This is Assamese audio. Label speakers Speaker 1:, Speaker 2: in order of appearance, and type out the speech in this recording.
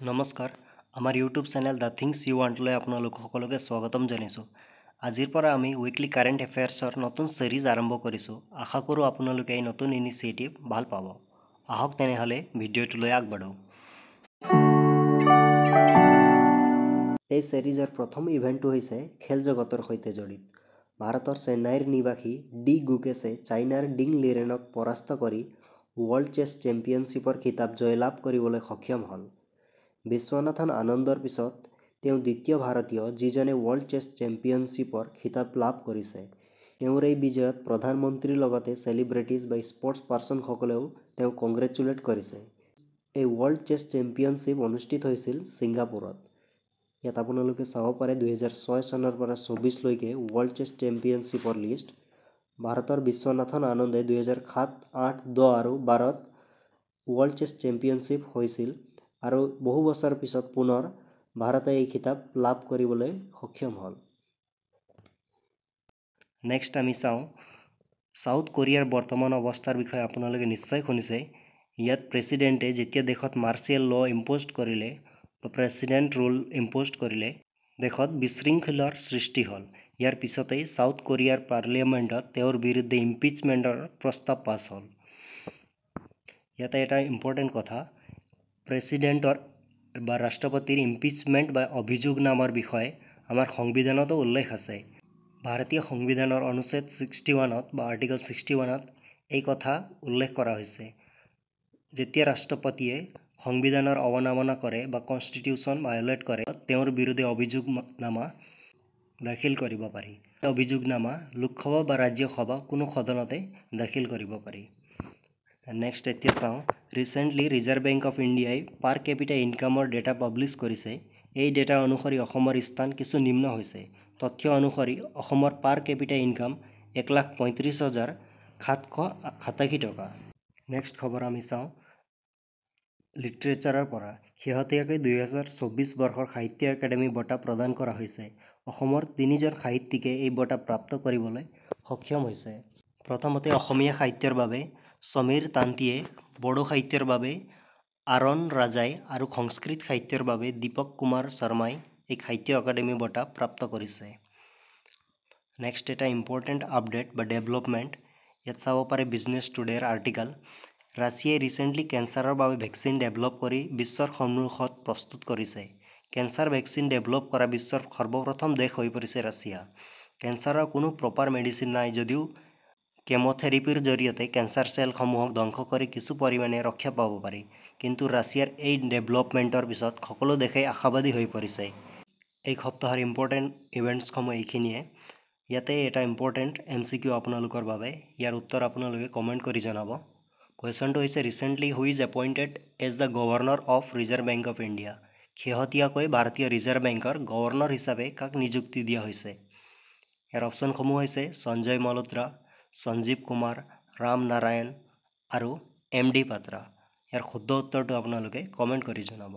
Speaker 1: নমস্কাৰ আমাৰ YouTube channel the things you ৱান্টলৈ আপোনালোক সকলোকে স্বাগতম জনাইছোঁ। আজিৰ পৰা আমি উইকলি কাৰেণ্ট এফেয়াৰ্ছৰ নতুন চিৰিজ আৰম্ভ কৰিছোঁ। আশা কৰোঁ আপোনালোকে এই নতুন ইনিচিয়েটিভ ভাল পাব। আহক তেনেহ'লে ভিডিঅ'টোলৈ আগবাঢ়ো। এই চিৰিজৰ প্ৰথম ইভেণ্টটো হৈছে খেল জগতৰ সৈতে জড়িত। ভাৰতৰ চেন্নাইৰ নিবাসী ডি গুকেছে চাইনাৰ ডিং লিৰেনক পৰাস্ত কৰি ৱৰ্ল্ড চেছ চেম্পিয়নশ্বিপৰ খিতাপ জয়লাভ কৰিবলৈ সক্ষম হ'ল। বিশ্বনাথন আনন্দৰ পিছত তেওঁ দ্বিতীয় ভাৰতীয় যিজনে ৱৰ্ল্ড চেছ চেম্পিয়নশ্বিপৰ খিতাপ লাভ কৰিছে। তেওঁৰ এই বিজয়ত প্ৰধানমন্ত্ৰীৰ লগতে চেলিব্ৰিটিজ বা স্পৰ্টছ পাৰ্চনসকলেও তেওঁক কংগ্ৰেচুলেট কৰিছে। এই ৱৰ্ল্ড চেছ চেম্পিয়নশ্বিপ অনুষ্ঠিত হৈছিল ছিংগাপুৰত। ইয়াত আপোনালোকে চাব পাৰে 2006 চনৰ পৰা 24লৈকে ৱৰ্ল্ড চেছ চেম্পিয়নশ্বিপৰ লিষ্ট। ভাৰতৰ বিশ্বনাথন আনন্দে 2007, 8, 10 আৰু 12ত ৱৰ্ল্ড চেছ চেম্পিয়নশ্বিপ হৈছিল আৰু বহু বছৰ পিছত পুনৰ ভাৰতে এই খিতাপ লাভ কৰিবলৈ সক্ষম হ'ল। নেক্সট আমি চাওঁ সাউথ কোৰিয়াৰ বৰ্তমান অৱস্থাৰ বিষয়ে আপোনালোকে নিশ্চয় শুনিছে। ইয়াত প্ৰেছিডেণ্টে যেতিয়া দেশত মাৰ্চিয়েল ল' ইম্প'জ কৰিলে বা প্ৰেছিডেণ্ট ৰুল ইম্প'জ কৰিলে দেশত বিশৃংখলাৰ সৃষ্টি হ'ল। ইয়াৰ পিছতেই সাউথ কোৰিয়াৰ পাৰ্লিয়ামেণ্টত তেওঁৰ বিৰুদ্ধে ইম্পিচমেণ্টৰ প্ৰস্তাৱ পাছ হ'ল। ইয়াতে এটা ইম্পৰ্টেণ্ট কথা, প্ৰেছিডেণ্টৰ বা ৰাষ্ট্ৰপতিৰ ইম্পিচমেণ্ট বা অভিযোগনামাৰ বিষয়ে আমাৰ সংবিধানতো উল্লেখ আছে। ভাৰতীয় সংবিধানৰ অনুচ্ছেদ 61ত বা আৰ্টিকল 61ত এই কথা উল্লেখ কৰা হৈছে। যেতিয়া ৰাষ্ট্ৰপতিয়ে সংবিধানৰ অৱমাননা কৰে বা কনষ্টিটিউশ্যন ভায়োলেট কৰে তেওঁৰ বিৰুদ্ধে অভিযোগনামা দাখিল কৰিব পাৰি। অভিযোগনামা লোকসভা বা ৰাজ্যসভা কোনো সদনতে দাখিল কৰিব পাৰি। নেক্সট এতিয়া চাওঁ, ৰিচেণ্টলি ৰিজাৰ্ভ বেংক অফ ইণ্ডিয়াই পাৰ কেপিটা ইনকামৰ ডেটা পাব্লিছ কৰিছে। এই ডেটা অনুসৰি অসমৰ স্থান কিছু নিম্ন হৈছে। তথ্য অনুসৰি অসমৰ পাৰ কেপিটা ইনকাম 1,35,787 টকা। নেক্সট খবৰ আমি চাওঁ লিটাৰেচাৰৰ পৰা। শেহতীয়াকৈ 2024 বৰ্ষৰ সাহিত্য একাডেমী বঁটা প্ৰদান কৰা হৈছে। অসমৰ 3জন সাহিত্যিকে এই বঁটা প্ৰাপ্ত কৰিবলৈ সক্ষম হৈছে। প্ৰথমতে অসমীয়া সাহিত্যৰ বাবে সমীৰ তান্তিয়ে, বড়ো সাহিত্যৰ বাবে আৰণ ৰাজাই আৰু সংস্কৃত সাহিত্যৰ বাবে দীপক কুমাৰ শৰ্মাই এই সাহিত্য একাডেমী বঁটা প্ৰাপ্ত কৰিছে। নেক্সট এটা ইম্পৰ্টেণ্ট আপডেট বা ডেভেলপমেণ্ট ইয়াত চাব পাৰে বিজনেছ টুডেৰ আৰ্টিকল। ৰাছিয়াই ৰিচেণ্টলি কেঞ্চাৰৰ বাবে ভেকচিন ডেভেলপ কৰি বিশ্বৰ সন্মুখত প্ৰস্তুত কৰিছে। কেঞ্চাৰ ভেকচিন ডেভেলপ কৰা বিশ্বৰ সৰ্বপ্ৰথম দেশ হৈ পৰিছে ৰাছিয়া। কেঞ্চাৰৰ কোনো প্ৰপাৰ মেডিচিন নাই যদিও কেম'থেৰাপিৰ জৰিয়তে কেঞ্চাৰ চেলসমূহক ধ্বংস কৰি কিছু পৰিমাণে ৰক্ষা পাব পাৰি। কিন্তু ৰাছিয়াৰ এই ডেভেলপমেণ্টৰ পিছত সকলো দেশেই আশাবাদী হৈ পৰিছে। এই সপ্তাহৰ ইম্পৰ্টেণ্ট ইভেণ্টছসমূহ এইখিনিয়ে। ইয়াতে এটা ইম্পৰ্টেণ্ট MCQ আপোনালোকৰ বাবে। ইয়াৰ উত্তৰ আপোনালোকে কমেণ্ট কৰি জনাব। কুৱেশ্যনটো হৈছে recently who is appointed as the governor of Reserve Bank of India. শেহতীয়াকৈ ভাৰতীয় ৰিজাৰ্ভ বেংকৰ গভৰ্ণৰ হিচাপে কাক নিযুক্তি দিয়া হৈছে? ইয়াৰ অপশ্যনসমূহ হৈছে সঞ্জয় মলহোত্ৰা, সঞ্জীৱ কুমাৰ, ৰাম নাৰায়ণ আৰু MD পাত্ৰা। ইয়াৰ শুদ্ধ উত্তৰটো আপোনালোকে কমেণ্ট কৰি জনাব।